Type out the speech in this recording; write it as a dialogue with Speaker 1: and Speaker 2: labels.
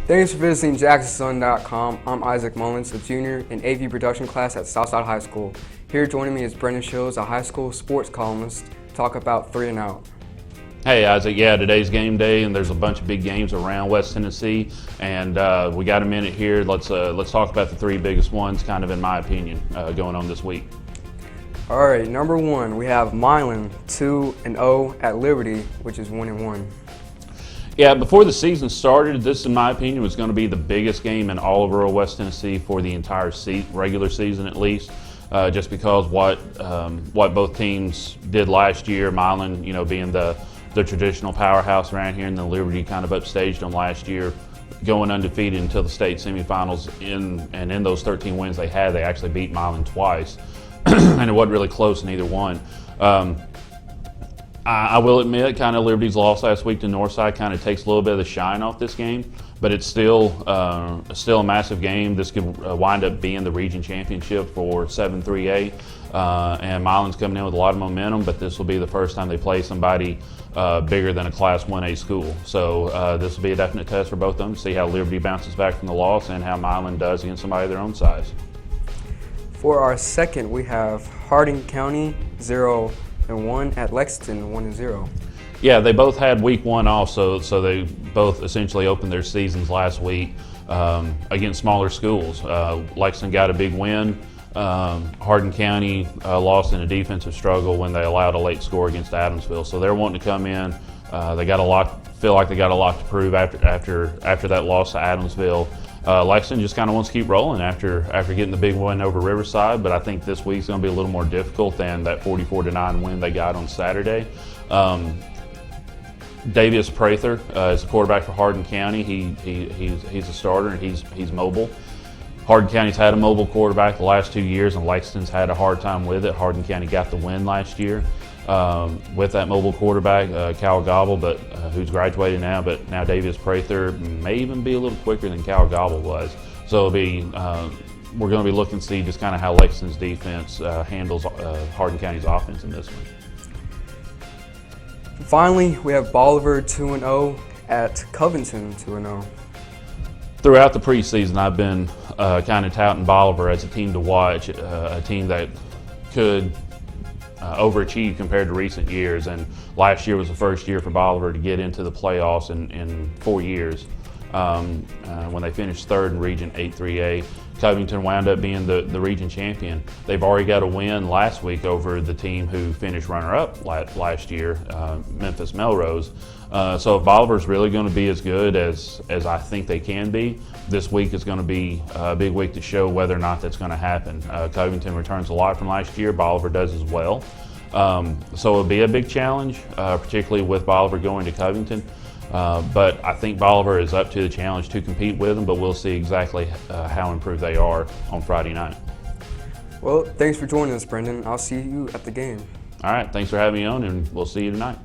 Speaker 1: Thanks for visiting JacksonSun.com. I'm Isaac Mullins, a junior in AV production class at Southside High School. Here joining me is Brendan Shields, a high school sports columnist, to talk about 3 and Out.
Speaker 2: Hey Isaac, yeah, today's game day, and there's a bunch of big games around West Tennessee, and we got a minute here. Let's talk about the 3 biggest ones, kind of in my opinion, going on this week.
Speaker 1: All right, number 1, we have Milan 2-0 at Liberty, which is 1-1.
Speaker 2: Yeah, before the season started, this, in my opinion, was going to be the biggest game in all of rural West Tennessee for the entire regular season, at least. Just because what both teams did last year, Milan, being the traditional powerhouse around here, and then Liberty kind of upstaged them last year, going undefeated until the state semifinals. In those 13 wins they had, they actually beat Milan twice, and it wasn't really close in either one. I will admit, kind of Liberty's loss last week to Northside kind of takes a little bit of the shine off this game, but it's still a massive game. This could wind up being the region championship for 7-3A, and Milan's coming in with a lot of momentum, but this will be the first time they play somebody bigger than a Class 1A school. So this will be a definite test for both of them to see how Liberty bounces back from the loss and how Milan does against somebody their own size.
Speaker 1: For our second, we have Hardin County 0-1 at Lexington 1-0.
Speaker 2: Yeah, they both had week 1 off, so they both essentially opened their seasons last week against smaller schools. Lexington got a big win. Hardin County lost in a defensive struggle when they allowed a late score against Adamsville. So they're wanting to come in. They feel like they got a lot to prove after that loss to Adamsville. Lexington just kind of wants to keep rolling after getting the big win over Riverside, but I think this week's going to be a little more difficult than that 44-9 win they got on Saturday. Davius Prather is the quarterback for Hardin County. He's a starter, and he's mobile. Hardin County's had a mobile quarterback the last 2 years, and Lexington's had a hard time with it. Hardin County got the win last year with that mobile quarterback, Cal Gobble, but who's graduated now. But now Davius Prather may even be a little quicker than Cal Gobble was. So we're going to be looking to see just kind of how Lexington's defense handles Hardin County's offense in this one.
Speaker 1: Finally, we have Bolivar 2-0 at Covington 2-0.
Speaker 2: Throughout the preseason, I've been kind of touting Bolivar as a team to watch, a team that could overachieve compared to recent years. And last year was the first year for Bolivar to get into the playoffs in 4 years when they finished 3rd in Region 8-3A. Covington wound up being the region champion. They've already got a win last week over the team who finished runner-up last year, Memphis Melrose. So if Bolivar's really going to be as good as I think they can be, this week is going to be a big week to show whether or not that's going to happen. Covington returns a lot from last year. Bolivar does as well. So it'll be a big challenge, particularly with Bolivar going to Covington. But I think Bolivar is up to the challenge to compete with them, but we'll see exactly how improved they are on Friday night.
Speaker 1: Well, thanks for joining us, Brendan. I'll see you at the game.
Speaker 2: All right, thanks for having me on, and we'll see you tonight.